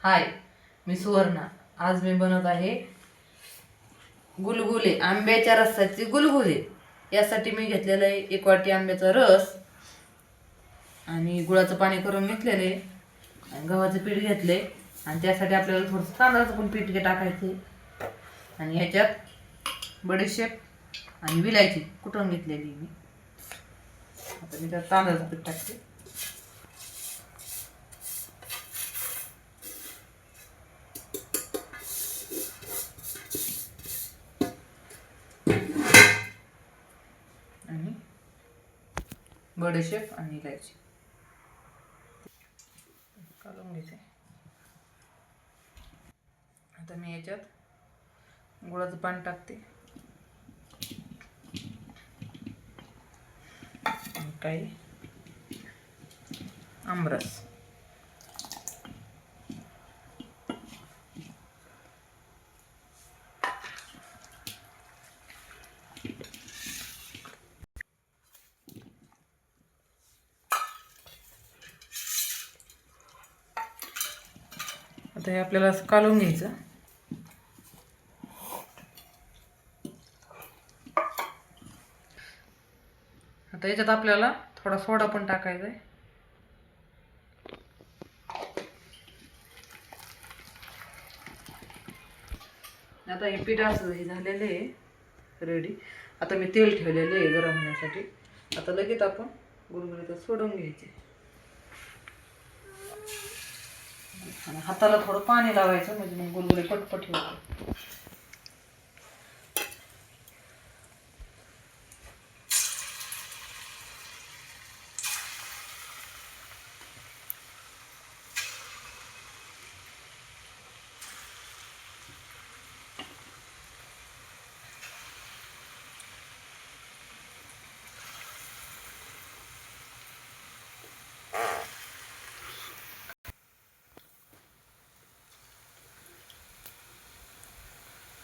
हाय, मी सुवर्णा. आज मी बनवत आहे गुलगुले, आंब्याच्या रसाचे गुलगुले. यासाठी मी घेतलेलं आहे 1 वाटी आंब्याचा रस आणि गुळाचं पाणी करून घेतलेले आणि गव्हाचं पीठ घेतले आणि त्यासाठी आपल्याला थोडंसं तांदळाचं पण पीठ टाकायचे आणि ह्याच्यात बडीशेप आणि विलायची कुटून घेतलेली मी. आता मी त्यात तांदळाचं पीठ टाकते. आणि बडीशेप आणि इलायची काढून घेते. आता मी याच्यात गुळाचं पाणी टाकते आणि काही आमरस. आता हे आपल्याला असं काढून घ्यायचं. आता याच्यात आपल्याला थोडा सोडा पण टाकायचा आहे. आता हे पीठ असं हे झालेलं आहे रेडी. आता मी तेल ठेवलेलं आहे गरम होण्यासाठी. आता लगेच आपण गुलगुले तर सोडून घ्यायचे आणि हाताला थोडं पाणी लावायचं म्हणजे मग गुलगुले पटपट होते.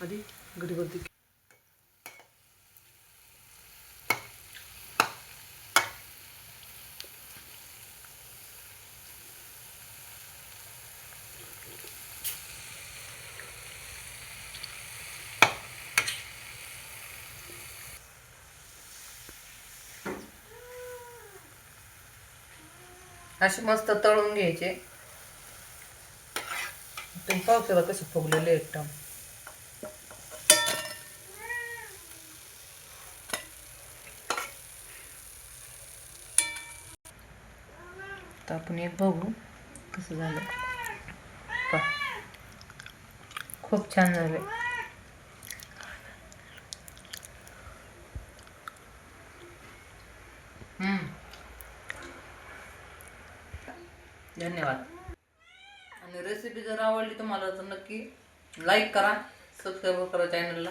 आधी गडीवरती असे मस्त तळून घ्यायचे. तुम्ही पावसाला कसे फुगलेले एकदम. तर आपण एक बघू कसं झालं. खूप छान झाले. धन्यवाद. आणि रेसिपी जर आवडली तुम्हाला तर नक्की लाईक करा, सबस्क्राईब करा चॅनलला.